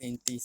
33।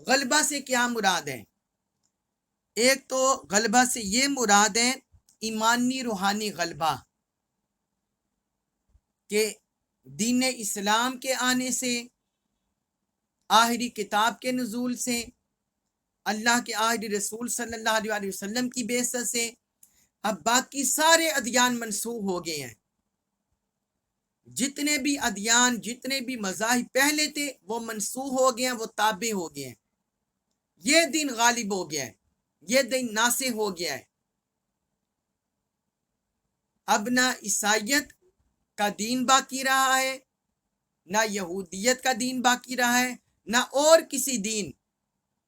غلبہ سے کیا مراد ہے؟ ایک تو غلبہ سے یہ مراد ہے ایمانی روحانی غلبہ، کہ دین اسلام کے آنے سے، آخری کتاب کے نزول سے، اللہ کے آخری رسول صلی اللہ علیہ وسلم کی بعثت سے اب باقی سارے ادیان منسوخ ہو گئے ہیں۔ جتنے بھی ادیان، جتنے بھی مذاہب پہلے تھے وہ منسوخ ہو گئے ہیں، وہ تابع ہو گئے ہیں۔ یہ دین غالب ہو گیا ہے، یہ دین ناسخ ہو گیا ہے۔ اب نہ عیسائیت کا دین باقی رہا ہے، نہ یہودیت کا دین باقی رہا ہے، نہ اور کسی دین،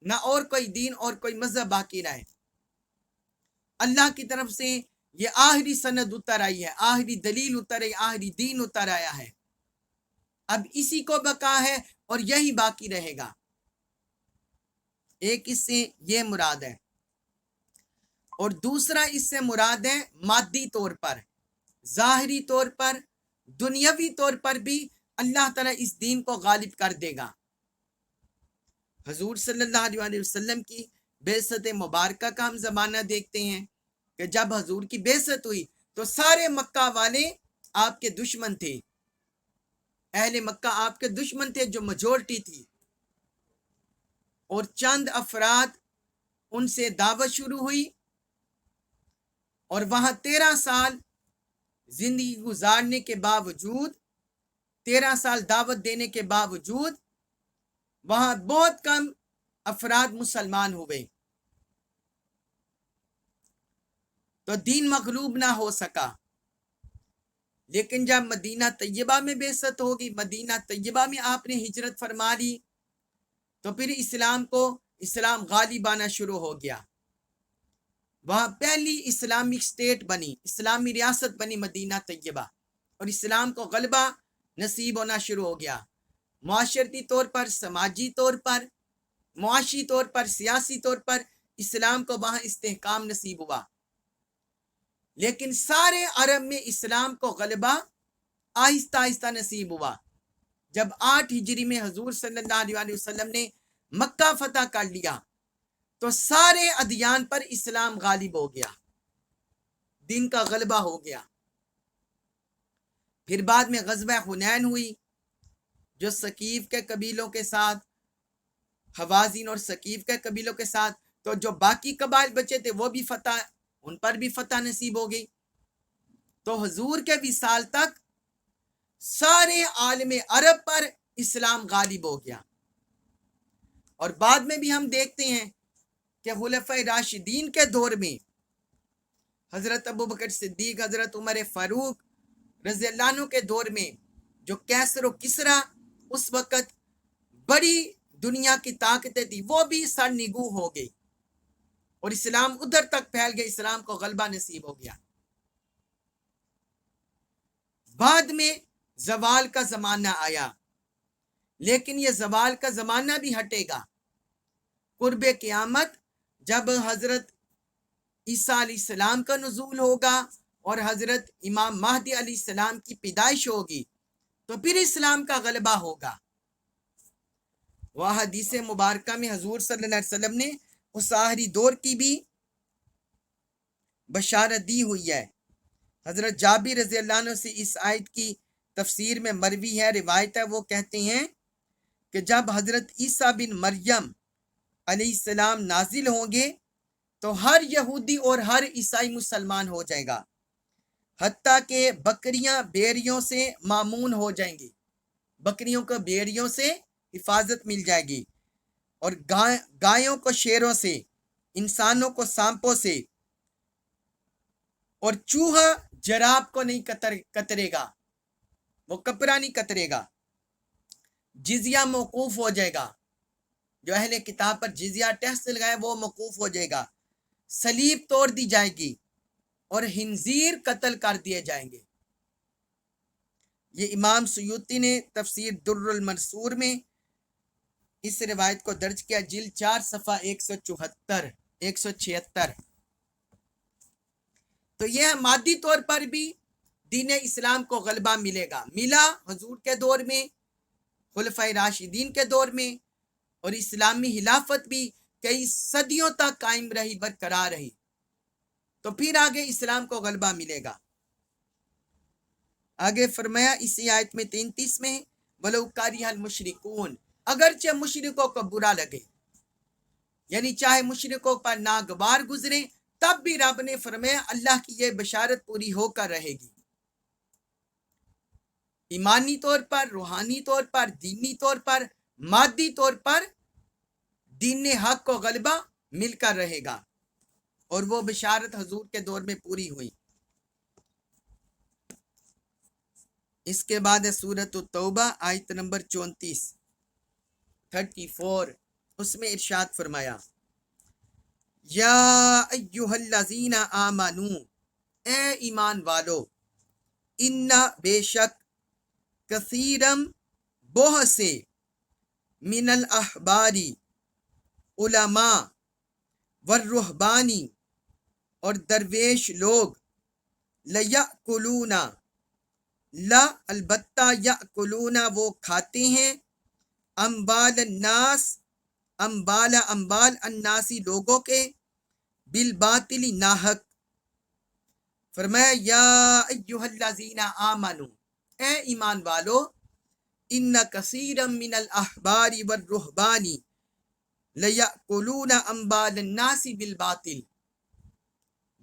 نہ اور کوئی دین اور کوئی مذہب باقی رہا ہے۔ اللہ کی طرف سے یہ آخری سند اتر آئی ہے، آخری دلیل اتر آئی، آخری دین اتر آیا ہے۔ اب اسی کو بقا ہے اور یہی باقی رہے گا۔ ایک اس سے یہ مراد ہے، اور دوسرا اس سے مراد ہے مادی طور پر، ظاہری طور پر، دنیاوی طور پر بھی اللہ تعالیٰ اس دین کو غالب کر دے گا۔ حضور صلی اللہ علیہ وسلم کی بعثت مبارکہ کا ہم زمانہ دیکھتے ہیں کہ جب حضور کی بعثت ہوئی تو سارے مکہ والے آپ کے دشمن تھے، اہل مکہ آپ کے دشمن تھے جو میجورٹی تھی، اور چند افراد ان سے دعوت شروع ہوئی، اور وہاں 13 سال زندگی گزارنے کے باوجود، 13 سال دعوت دینے کے باوجود وہاں بہت کم افراد مسلمان ہوئے، تو دین مغلوب نہ ہو سکا۔ لیکن جب مدینہ طیبہ میں بعثت ہوگی، مدینہ طیبہ میں آپ نے ہجرت فرما لی، تو پھر اسلام غالب آنا شروع ہو گیا۔ وہاں پہلی اسلامک سٹیٹ بنی، اسلامی ریاست بنی مدینہ طیبہ، اور اسلام کو غلبہ نصیب ہونا شروع ہو گیا۔ معاشرتی طور پر، سماجی طور پر، معاشی طور پر، سیاسی طور پر اسلام کو وہاں استحکام نصیب ہوا۔ لیکن سارے عرب میں اسلام کو غلبہ آہستہ آہستہ نصیب ہوا۔ جب 8 ہجری میں حضور صلی اللہ علیہ وسلم نے مکہ فتح کر لیا تو سارے ادیان پر اسلام غالب ہو گیا، دین کا غلبہ ہو گیا۔ پھر بعد میں غزوہ حنین ہوئی، جو ثقیف کے قبیلوں کے ساتھ، حوازن اور ثقیف کے قبیلوں کے ساتھ، تو جو باقی قبائل بچے تھے وہ بھی فتح، ان پر بھی فتح نصیب ہو گئی۔ تو حضور کے وصال تک سارے عالم عرب پر اسلام غالب ہو گیا۔ اور بعد میں بھی ہم دیکھتے ہیں کہ خلفائے راشدین کے دور میں حضرت ابوبکر صدیق، حضرت عمر فاروق رضی اللہ عنہ کے دور میں جو کیسر و کسرا اس وقت بڑی دنیا کی طاقتیں تھی، وہ بھی سر نگو ہو گئی، اور اسلام ادھر تک پھیل گیا، اسلام کو غلبہ نصیب ہو گیا۔ بعد میں زوال کا زمانہ آیا، لیکن یہ زوال کا زمانہ بھی ہٹے گا۔ قرب قیامت جب حضرت عیسیٰ علیہ السلام کا نزول ہوگا اور حضرت امام مہدی علیہ السلام کی پیدائش ہوگی، تو پھر اسلام کا غلبہ ہوگا۔ وہ حدیث مبارکہ میں حضور صلی اللہ علیہ وسلم نے اس آخری دور کی بھی بشارت دی ہوئی ہے۔ حضرت جابر رضی اللہ عنہ سے اس آیت کی تفسیر میں مروی ہے، روایت ہے، وہ کہتے ہیں کہ جب حضرت عیسیٰ بن مریم علیہ السلام نازل ہوں گے تو ہر یہودی اور ہر عیسائی مسلمان ہو جائے گا، حتیٰ کہ بکریاں بیریوں سے مامون ہو جائیں گی، بکریوں کو بیریوں سے حفاظت مل جائے گی، اور گایوں کو شیروں سے، انسانوں کو سانپوں سے، اور چوہا جراب کو نہیں کترے گا، وہ کپڑا نہیں کترے گا۔ جزیہ موقوف ہو جائے گا، جو اہل کتاب پر جزیہ ٹیکس لگائے وہ موقوف ہو جائے گا، صلیب توڑ دی جائے گی، اور خنزیر قتل کر دیے جائیں گے۔ یہ امام سیوطی نے تفسیر در المنصور میں اس روایت کو درج کیا، جلد 4 صفحہ 174 176۔ تو یہ مادی طور پر بھی دین اسلام کو غلبہ ملے گا، ملا حضور کے دور میں، خلفائے راشدین کے دور میں، اور اسلامی خلافت بھی کئی صدیوں تک قائم رہی، برقرار رہی، تو پھر آگے اسلام کو غلبہ ملے گا۔ آگے فرمایا اسی آیت میں 33 میں وَلَوْ كَرِهَ الْمُشْرِكُونَ، اگرچہ مشرکوں کو برا لگے، یعنی چاہے مشرکوں پر ناگوار گزرے، تب بھی رب نے فرمایا اللہ کی یہ بشارت پوری ہو کر رہے گی۔ ایمانی طور پر، روحانی طور پر، دینی طور پر، مادی طور پر دین حق کو غلبہ مل کر رہے گا، اور وہ بشارت حضور کے دور میں پوری ہوئی۔ اس کے بعد ہے سورۃ التوبہ آیت نمبر 34 اس میں ارشاد فرمایا یا ایہا الذین آمنو، اے ایمان والو، ان بے شک کثیرم بہت سے من الاحباری علماء والرہبانی اور درویش لوگ لیأکلون لا البتہ یأکلون وہ کھاتے ہیں اموال الناس اموال الناسی لوگوں کے بالباطل ناحق۔ فرمایا یا ایہا الذین آمنو، اے ایمان والو، ان کثیرا من الاحبار والرہبان لیأکلون اموال الناس بالباطل،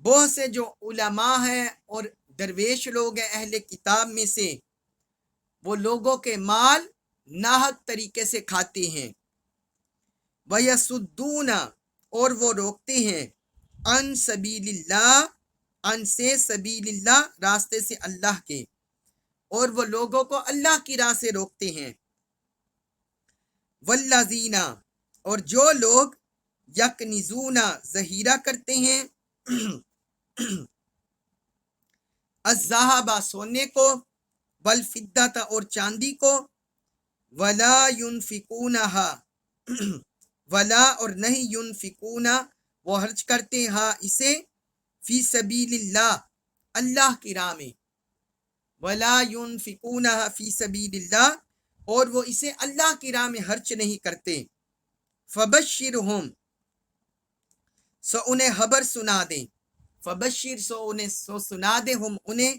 بہت سے جو علماء ہیں اور درویش لوگ ہیں اہل کتاب میں سے، وہ لوگوں کے مال ناحق طریقے سے کھاتے ہیں۔ وَيَصُدُّونَ اور وہ روکتے ہیں عن سبیل اللہ، عن سے سبیل اللہ راستے سے اللہ کے، اور وہ لوگوں کو اللہ کی راہ سے روکتے ہیں۔ والذین اور جو لوگ یکنزون ذخیرہ کرتے ہیں الذھب سونے کو، والفضة اور چاندی کو، ولا ينفقونها ولا اور نہیں ينفقون وہ خرچ کرتے ہاں اسے فی سبیل اللہ اللہ کی راہ میں، ولا ينفقونها فی سبیل اللہ اور وہ اسے اللہ کی راہ میں خرچ نہیں کرتے، فبشرہم سو انہیں خبر سنا دیں، فبشر سو سنا دے ہم انہیں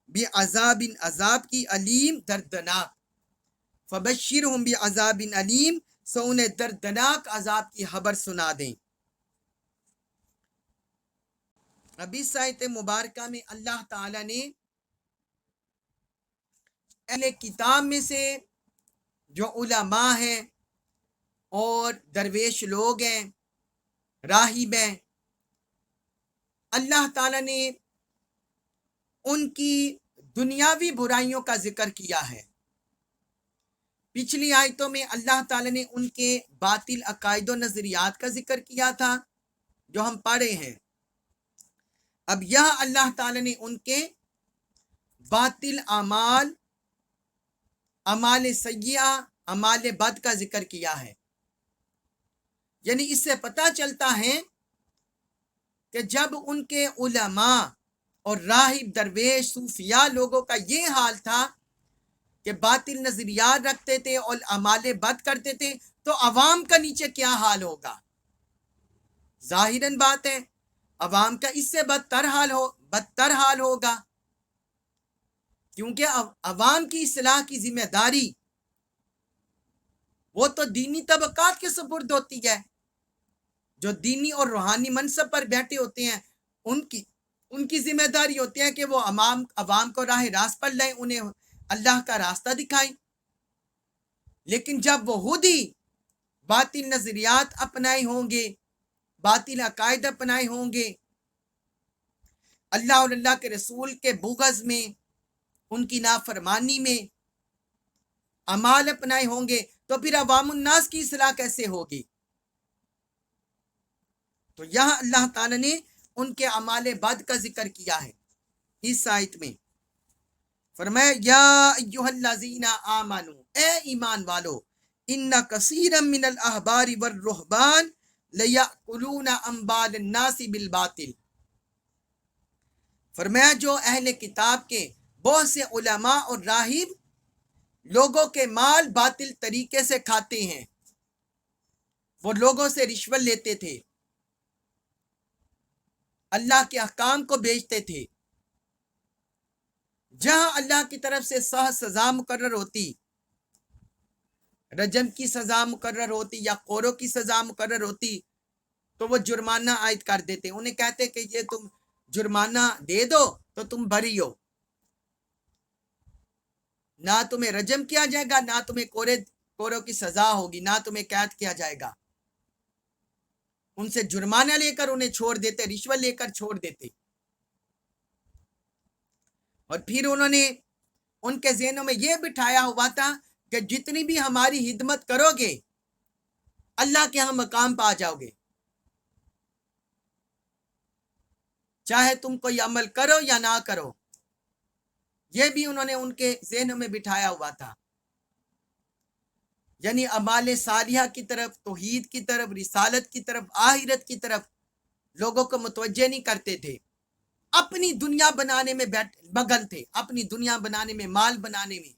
بعذاب عذاب کی علیم دردناک، فبشرہم بعذاب علیم سو انہیں دردناک عذاب کی خبر سنا دیں۔ اب اس آیت مبارکہ میں اللہ تعالی نے اہل کتاب میں سے جو علماء ہیں اور درویش لوگ ہیں، راہب ہیں، اللہ تعالیٰ نے ان کی دنیاوی برائیوں کا ذکر کیا ہے۔ پچھلی آیتوں میں اللہ تعالیٰ نے ان کے باطل عقائد و نظریات کا ذکر کیا تھا جو ہم پڑھے ہیں۔ اب یہاں اللہ تعالیٰ نے ان کے باطل اعمال، اعمال سیئہ، اعمال بد کا ذکر کیا ہے۔ یعنی اس سے پتہ چلتا ہے کہ جب ان کے علماء اور راہب درویش صوفیاء لوگوں کا یہ حال تھا کہ باطل نظریات رکھتے تھے اور اعمال بد کرتے تھے، تو عوام کا نیچے کیا حال ہوگا؟ ظاہراً بات ہے عوام کا اس سے بدتر حال ہوگا، کیونکہ عوام کی اصلاح کی ذمہ داری وہ تو دینی طبقات کے سپرد ہوتی ہے، جو دینی اور روحانی منصب پر بیٹھے ہوتے ہیں، ان کی ذمہ داری ہوتی ہے کہ وہ عوام کو راہ راست پر لائیں، انہیں اللہ کا راستہ دکھائیں۔ لیکن جب وہ خود ہی باطل نظریات اپنائے ہوں گے، باطل عقائد اپنائے ہوں گے، اللہ اور اللہ کے رسول کے بغض میں، ان کی نافرمانی میں اعمال اپنائے ہوں گے، تو پھر عوام الناس کی اصلاح کیسے ہوگی؟ تو یہاں اللہ تعالیٰ نے ان کے اعمال بد کا ذکر کیا ہے اس آیت میں۔ فرمایا یا ایہا الذین آمنو، اے ایمان والو، ان کثیرا من الاحبار والرہبان لیأکلون اموال الناس بالباطل۔ فرمایا جو اہل کتاب کے بہت سے علماء اور راہب لوگوں کے مال باطل طریقے سے کھاتے ہیں، وہ لوگوں سے رشوت لیتے تھے، اللہ کے احکام کو بیچتے تھے۔ جہاں اللہ کی طرف سے سزا مقرر ہوتی، رجم کی سزا مقرر ہوتی یا قورو کی سزا مقرر ہوتی، تو وہ جرمانہ عائد کر دیتے، انہیں کہتے کہ یہ تم جرمانہ دے دو تو تم بری ہو، نہ تمہیں رجم کیا جائے گا، نہ تمہیں قورو کی سزا ہوگی، نہ تمہیں قید کیا جائے گا۔ ان سے جرمانہ لے کر انہیں چھوڑ دیتے، رشوت لے کر چھوڑ دیتے۔ اور پھر انہوں نے ان کے ذہنوں میں یہ بٹھایا ہوا تھا کہ جتنی بھی ہماری خدمت کرو گے اللہ کے ہم مقام پا جاؤ گے، چاہے تم کوئی عمل کرو یا نہ کرو۔ یہ بھی انہوں نے ان کے ذہنوں میں بٹھایا ہوا تھا، یعنی اعمال صالحہ کی طرف، توحید کی طرف، رسالت کی طرف، آخرت کی طرف لوگوں کو متوجہ نہیں کرتے تھے، اپنی دنیا بنانے میں مگن تھے، اپنی دنیا بنانے میں، مال بنانے میں،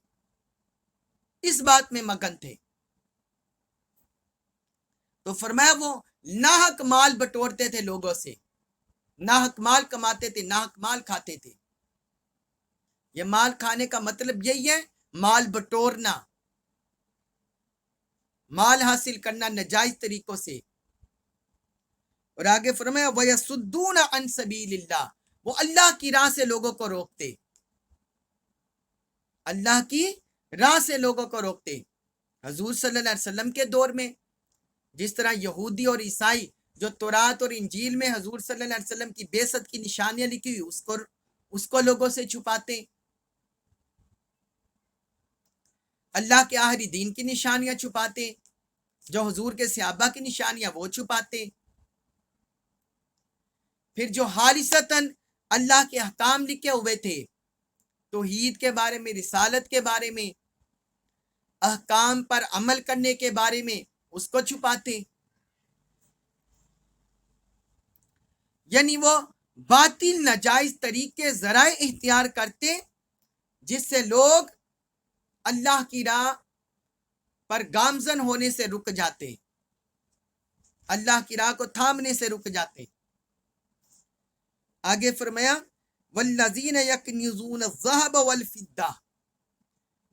اس بات میں مگن تھے۔ تو فرمایا وہ ناحق مال بٹورتے تھے، لوگوں سے ناحق مال کماتے تھے، ناحق مال کھاتے تھے۔ یہ مال کھانے کا مطلب یہی ہے، مال بٹورنا، مال حاصل کرنا ناجائز طریقوں سے۔ اور آگے فرمایا وَيَصُدُّونَ عَن سَبِيلِ اللَّهِ، وہ اللہ کی راہ سے لوگوں کو روکتے، اللہ کی راہ سے لوگوں کو روکتے۔ حضور صلی اللہ علیہ وسلم کے دور میں جس طرح یہودی اور عیسائی جو تورات اور انجیل میں حضور صلی اللہ علیہ وسلم کی بعثت کی نشانیاں لکھی ہوئی اس کو لوگوں سے چھپاتے، اللہ کے آخری دین کی نشانیاں چھپاتے، جو حضور کے صحابہ کی نشانیاں وہ چھپاتے، پھر جو خالصتاً اللہ کے احکام لکھے ہوئے تھے، توحید کے بارے میں، رسالت کے بارے میں، احکام پر عمل کرنے کے بارے میں، اس کو چھپاتے۔ یعنی وہ باطل ناجائز طریقے ذرائع اختیار کرتے جس سے لوگ اللہ کی راہ پر گامزن ہونے سے رک جاتے، اللہ کی راہ کو تھامنے سے رک جاتے۔ آگے فرمایا والذین یکنزون الذهب والفضة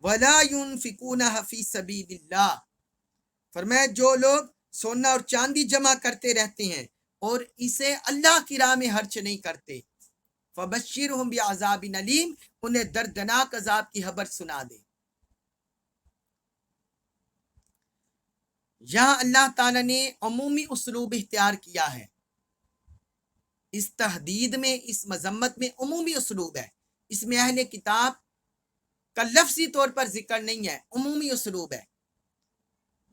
ولا ينفقونها فی سبیل اللہ، فرمایا جو لوگ سونا اور چاندی جمع کرتے رہتے ہیں اور اسے اللہ کی راہ میں خرچ نہیں کرتے، فبشرہم بعذاب علیم، انہیں دردناک عذاب کی خبر سنا دے۔ یہاں اللہ تعالیٰ نے عمومی اسلوب اختیار کیا ہے، اس تحدید میں، اس مذمت میں عمومی اسلوب ہے، اس میں اہل کتاب کا لفظی طور پر ذکر نہیں ہے، عمومی اسلوب ہے،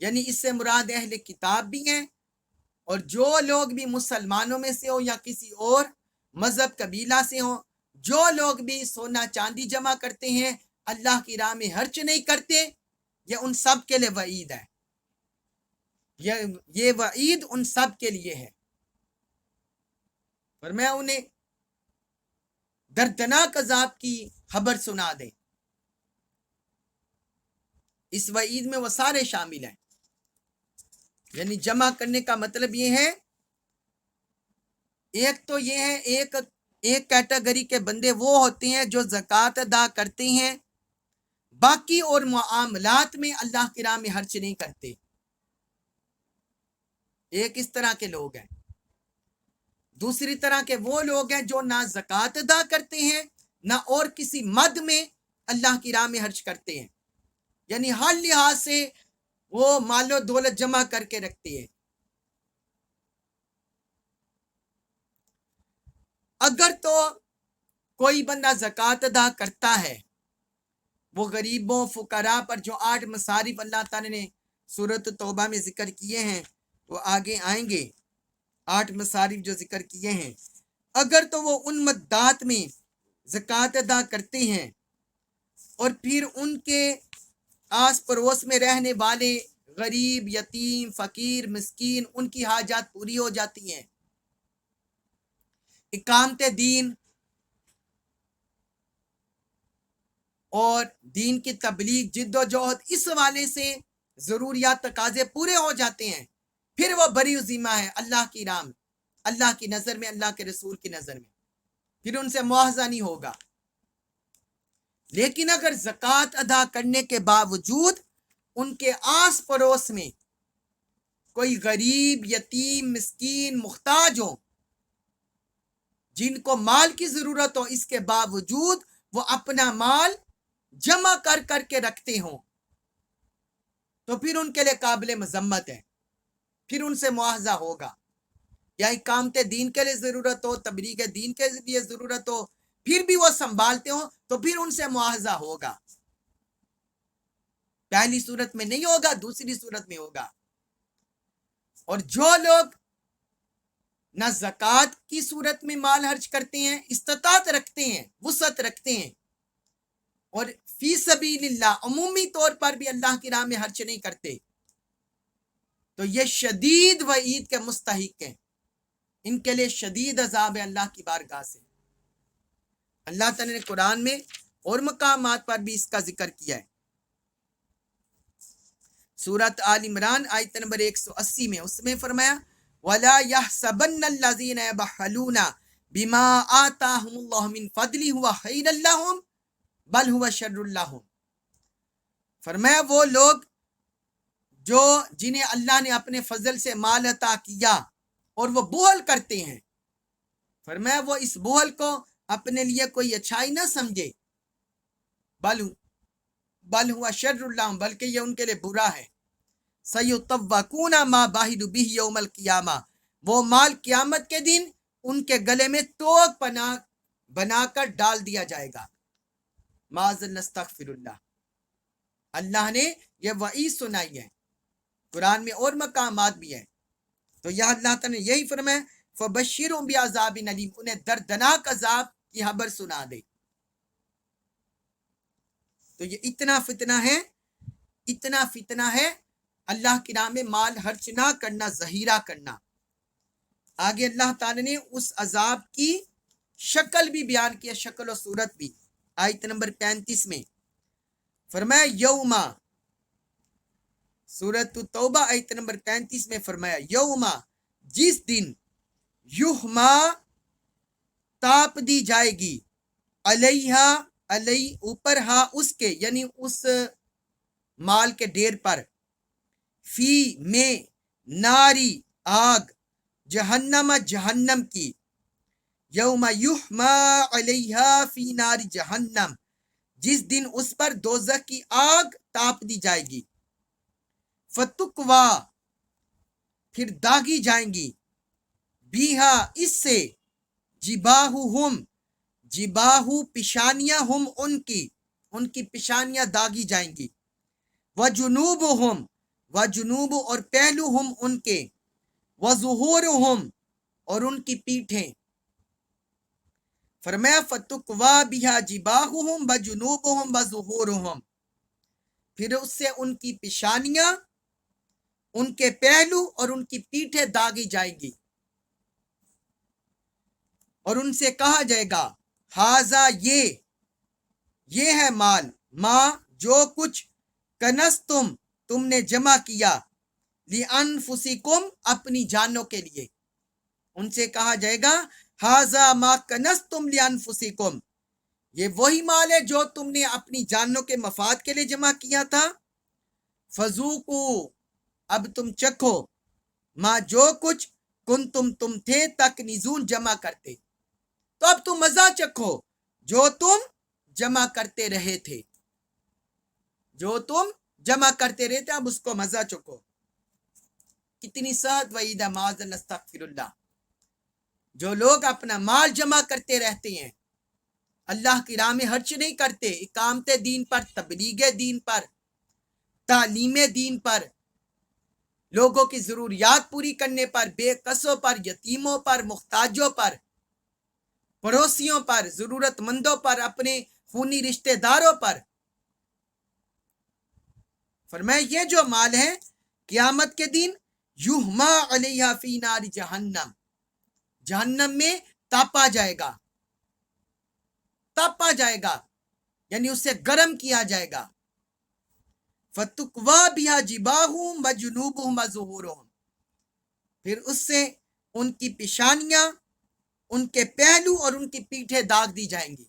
یعنی اس سے مراد اہل کتاب بھی ہیں اور جو لوگ بھی مسلمانوں میں سے ہو یا کسی اور مذہب قبیلہ سے ہوں، جو لوگ بھی سونا چاندی جمع کرتے ہیں، اللہ کی راہ میں خرچ نہیں کرتے، یہ ان سب کے لیے وعید ہے، یہ وعید ان سب کے لیے ہے، اور میں انہیں دردناک عذاب کی خبر سنا دیں۔ اس وعید میں وہ سارے شامل ہیں، یعنی جمع کرنے کا مطلب یہ ہے، ایک تو یہ ہے ایک کیٹیگری کے بندے وہ ہوتے ہیں جو زکوٰۃ ادا کرتے ہیں، باقی اور معاملات میں اللہ کی راہ میں خرچ نہیں کرتے، ایک اس طرح کے لوگ ہیں۔ دوسری طرح کے وہ لوگ ہیں جو نہ زکوٰۃ ادا کرتے ہیں نہ اور کسی مد میں اللہ کی راہ میں خرچ کرتے ہیں، یعنی ہر لحاظ سے وہ مال و دولت جمع کر کے رکھتے ہیں۔ اگر تو کوئی بندہ زکوٰۃ ادا کرتا ہے، وہ غریبوں فقراء پر جو 8 مصارف اللہ تعالی نے سورۃ توبہ میں ذکر کیے ہیں وہ آگے آئیں گے، 8 مصارف جو ذکر کیے ہیں، اگر تو وہ ان مدات میں زکوٰۃ ادا کرتے ہیں اور پھر ان کے آس پڑوس میں رہنے والے غریب، یتیم، فقیر، مسکین، ان کی حاجات پوری ہو جاتی ہیں، اقامت دین اور دین کی تبلیغ، جد و جہد، اس حوالے سے ضروریات تقاضے پورے ہو جاتے ہیں پھر وہ بری ذمہ ہے اللہ کی راہ میں، اللہ کی نظر میں، اللہ کے رسول کی نظر میں، پھر ان سے معاوضہ نہیں ہوگا۔ لیکن اگر زکوٰۃ ادا کرنے کے باوجود ان کے آس پڑوس میں کوئی غریب، یتیم، مسکین، محتاج ہو، جن کو مال کی ضرورت ہو، اس کے باوجود وہ اپنا مال جمع کر کر کے رکھتے ہوں، تو پھر ان کے لیے قابل مذمت ہے، پھر ان سے معاوضہ ہوگا۔ یا اقامت دین کے لیے ضرورت ہو، تبلیغ دین کے لیے ضرورت ہو، پھر بھی وہ سنبھالتے ہوں تو پھر ان سے معاوضہ ہوگا۔ پہلی صورت میں نہیں ہوگا، دوسری صورت میں ہوگا۔ اور جو لوگ نہ زکوٰۃ کی صورت میں مال خرچ کرتے ہیں، استطاعت رکھتے ہیں، وسعت رکھتے ہیں، اور فی سبیل اللہ عمومی طور پر بھی اللہ کی راہ میں خرچ نہیں کرتے، تو یہ شدید وعید کے مستحق ہیں، ان کے لیے شدید عذاب ہے اللہ کی بارگاہ سے۔ اللہ تعالیٰ نے قرآن میں اور مقامات پر بھی اس کا ذکر کیا ہے۔ سورۃ آل عمران آیت نمبر 180 میں اس میں فرمایا وَلَا يَحْسَبَنَّ الَّذِينَ يَبْخَلُونَ بِمَا آتَاهُمُ اللَّهُ مِنْ فَضْلِهِ هُوَ خَيْرٌ لَّهُمْ بَلْ هُوَ شَرٌّ لَّهُمْ۔ فرمایا وہ لوگ جو جنہیں اللہ نے اپنے فضل سے مال عطا کیا اور وہ بخل کرتے ہیں، فرمایا وہ اس بخل کو اپنے لیے کوئی اچھائی نہ سمجھے، بل ہوا شر اللہ، بلکہ یہ ان کے لیے برا ہے۔ سیطوقون ما باہلوا بہ یوم القیامہ، وہ مال قیامت کے دن ان کے گلے میں توق بنا کر ڈال دیا جائے گا۔ معاذ نستغفر اللہ، اللہ نے یہ وعید سنائی ہے، قرآن میں اور مقامات بھی ہیں۔ تو یہاں اللہ تعالیٰ نے یہی فرمایا فبشرهم بعذاب علیم، انہیں دردناک عذاب کی خبر سنا دے۔ تو یہ اتنا فتنہ ہے اللہ کی راہ میں مال خرچ نہ کرنا، ذخیرہ کرنا۔ آگے اللہ تعالیٰ نے اس عذاب کی شکل بھی بیان کیا، شکل و صورت بھی، آیت نمبر 35 میں فرمایا یوما، سورۃ توبہ آیت نمبر 35 میں فرمایا یوما، جس دن یحما تاپ دی جائے گی، علیہا، علی اوپر، ہا اس کے، یعنی اس مال کے ڈھیر پر، فی میں، ناری آگ، جہنم جہنم کی، یوم یحما علیہا فی ناری جہنم، جس دن اس پر دوزخ کی آگ تاپ دی جائے گی، فتقوا، پھر داغی جائیں گی، بیہا، اس سے، جباہہم، جباہو پیشانیاں، ہم ان کی پیشانیاں داغی جائیں گی، وجنوبہم، وجنوب اور پہلو ہم ان کے، وظہورہم اور ان کی پیٹھیں، فرمایا فتقوا بیہا جباہہم وجنوبہم وظہورہم، پھر اس سے ان کی پیشانیاں، ان کے پہلو اور ان کی پیٹھیں داغی جائیں گی، اور ان سے کہا جائے گا ہاذا، یہ ہے مال، ماں جو کچھ، کنزتم، تم نے جمع کیا، لِأَنفُسِکُم، اپنی جانوں کے لیے۔ ان سے کہا جائے گا ہاذا ما کنزتم لِأَنفُسِکُم، یہ وہی مال ہے جو تم نے اپنی جانوں کے مفاد کے لیے جمع کیا تھا، فذوقوا، اب تم چکھو، ماں جو کچھ، تم تھے تکنزون، جمع کرتے، تو اب تم مزہ چکھو جو تم جمع کرتے رہے تھے، اب اس کو مزہ چکھو۔ کتنی سخت وعید ہے، معاذ اللہ، استغفر اللہ۔ جو لوگ اپنا مال جمع کرتے رہتے ہیں، اللہ کی راہ میں خرچ نہیں کرتے، اقامت دین پر، تبلیغ دین پر، تعلیم دین پر، لوگوں کی ضروریات پوری کرنے پر، بے کسوں پر، یتیموں پر، محتاجوں پر، پڑوسیوں پر، ضرورت مندوں پر، اپنے خونی رشتہ داروں پر، فرمایا یہ جو مال ہے قیامت کے دن یحما علیہا فی نار جہنم، جہنم میں تاپا جائے گا، یعنی اسے گرم کیا جائے گا، فتقوا بہا جباہہم وجنوبہم وظہورہم، پھر اس سے ان کی پیشانیاں، ان کے پہلو اور ان کی پیٹھیں داغ دی جائیں گی۔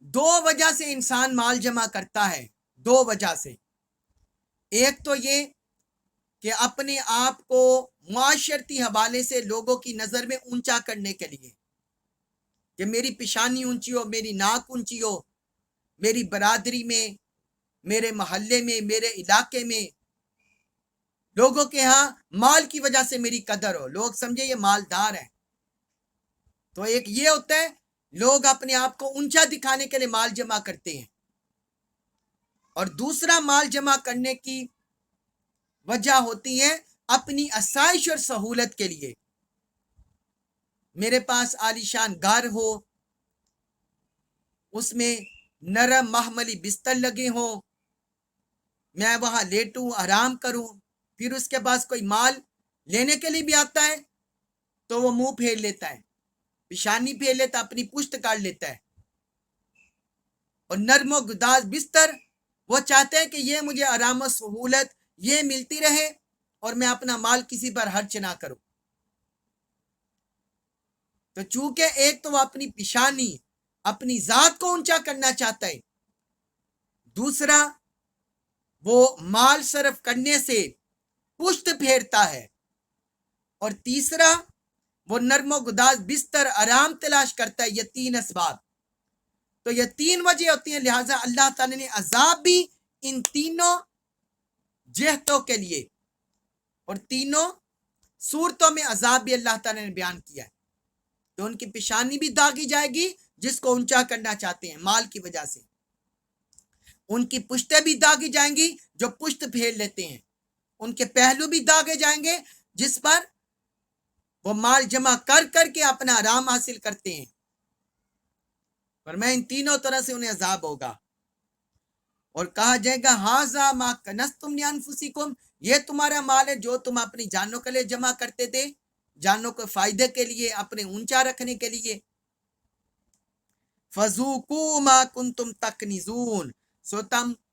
دو وجہ سے انسان مال جمع کرتا ہے، دو وجہ سے۔ ایک تو یہ کہ اپنے آپ کو معاشرتی حوالے سے لوگوں کی نظر میں اونچا کرنے کے لیے، کہ میری پیشانی اونچی ہو، میری ناک اونچی ہو، میری برادری میں، میرے محلے میں، میرے علاقے میں لوگوں کے ہاں مال کی وجہ سے میری قدر ہو، لوگ سمجھے یہ مالدار ہے۔ تو ایک یہ ہوتا ہے لوگ اپنے آپ کو اونچا دکھانے کے لیے مال جمع کرتے ہیں، اور دوسرا مال جمع کرنے کی وجہ ہوتی ہے اپنی آسائش اور سہولت کے لیے۔ میرے پاس عالیشان گھر ہو، اس میں نرم محملی بستر لگے ہوں، میں وہاں لیٹوں، آرام کروں، پھر اس کے پاس کوئی مال لینے کے لیے بھی آتا ہے تو وہ منہ پھیر لیتا ہے، پیشانی پھیر لیتا، اپنی پشت کاٹ لیتا ہے۔ اور نرم و گداز بستر، وہ چاہتے ہیں کہ یہ مجھے آرام و سہولت یہ ملتی رہے اور میں اپنا مال کسی پر خرچ نہ کروں۔ تو چونکہ ایک تو وہ اپنی پیشانی، اپنی ذات کو اونچا کرنا چاہتا ہے، دوسرا وہ مال صرف کرنے سے پشت پھیرتا ہے، اور تیسرا وہ نرم و گداز بستر آرام تلاش کرتا ہے۔ یہ تین اسباب، تو یہ تین وجہ ہوتی ہیں، لہٰذا اللہ تعالیٰ نے عذاب بھی ان تینوں جہتوں کے لیے اور تینوں صورتوں میں عذاب بھی اللہ تعالیٰ نے بیان کیا ہے۔ تو ان کی پیشانی بھی داغی جائے گی جس کو اونچا کرنا چاہتے ہیں مال کی وجہ سے، ان کی پشتیں بھی داغی جائیں گی جو پشت پھیر لیتے ہیں، ان کے پہلو بھی داغے جائیں گے جس پر وہ مال جمع کر کر کے اپنا آرام حاصل کرتے ہیں، پر میں ان تینوں طرح سے انہیں عذاب ہوگا۔ اور کہا جائے گا ہاذا ما کنزتم لانفسکم، یہ تمہارا مال ہے جو تم اپنی جانوں کے لیے جمع کرتے تھے، جانوں کے فائدے کے لیے، اپنے اونچا رکھنے کے لیے۔ فذوقوا ما کنتم تکنزون،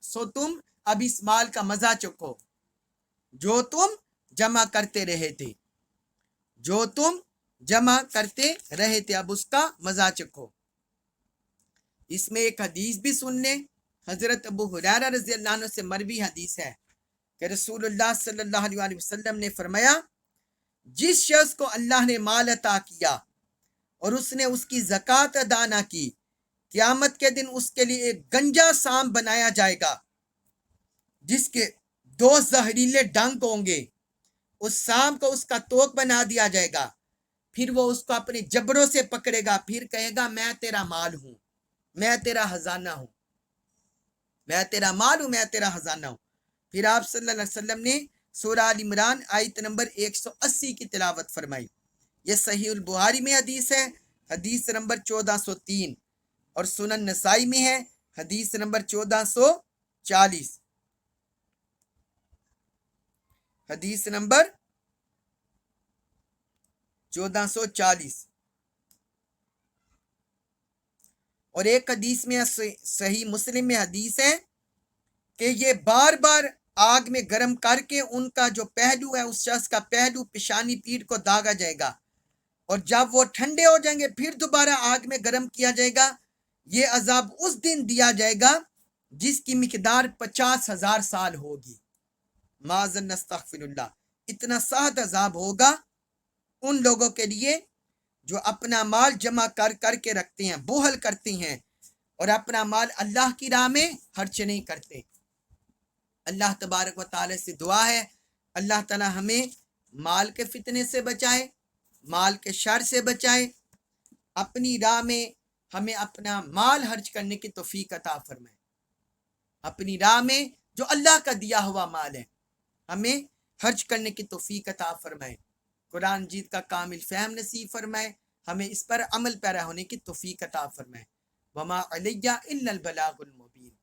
سو تم اب اس مال کا مزہ چکھو جو تم جمع کرتے رہے تھے، جو تم جمع کرتے رہے تھے، اب اس کا مزہ چکھو۔ اس میں ایک حدیث بھی سن لیں، حضرت ابو ہریرہ رضی اللہ عنہ سے مروی حدیث ہے کہ رسول اللہ صلی اللہ علیہ وسلم نے فرمایا، جس شخص کو اللہ نے مال عطا کیا اور اس نے اس کی زکوٰۃ ادا نہ کی، قیامت کے دن اس کے لیے ایک گنجا سام بنایا جائے گا جس کے دو زہریلے ڈنک ہوں گے، اس سام کو اس کا توق بنا دیا جائے گا، پھر وہ اس کو اپنے جبڑوں سے پکڑے گا، پھر کہے گا میں تیرا مال ہوں، میں تیرا خزانہ ہوں، میں تیرا مال ہوں، میں تیرا خزانہ ہوں۔ پھر آپ صلی اللہ علیہ وسلم نے سورہ آل عمران آیت نمبر 180 کی تلاوت فرمائی۔ یہ صحیح البخاری میں حدیث ہے، حدیث نمبر 1403، اور سنن نسائی میں ہے، حدیث نمبر 1440، حدیث نمبر 1440۔ اور ایک حدیث میں صحیح مسلم میں حدیث ہے کہ یہ بار بار آگ میں گرم کر کے ان کا جو پہلو ہے، اس شخص کا پہلو پیشانی پیٹھ کو داغا جائے گا، اور جب وہ ٹھنڈے ہو جائیں گے پھر دوبارہ آگ میں گرم کیا جائے گا۔ یہ عذاب اس دن دیا جائے گا جس کی مقدار 50,000 سال ہوگی، معاذ نستغفر اللہ۔ اتنا سخت عذاب ہوگا ان لوگوں کے لیے جو اپنا مال جمع کر کر کے رکھتے ہیں، بوہل کرتے ہیں، اور اپنا مال اللہ کی راہ میں خرچ نہیں کرتے۔ اللہ تبارک و تعالی سے دعا ہے اللہ تعالی ہمیں مال کے فتنے سے بچائے، مال کے شر سے بچائے، اپنی راہ میں ہمیں اپنا مال خرچ کرنے کی توفیق عطا فرمائے، اپنی راہ میں جو اللہ کا دیا ہوا مال ہے ہمیں خرچ کرنے کی توفیق عطا فرمائے، قرآن مجید کا کامل فہم نصیب فرمائے، ہمیں اس پر عمل پیرا ہونے کی توفیق عطا فرمائے۔ وما علیہ الا البلاغ المبین۔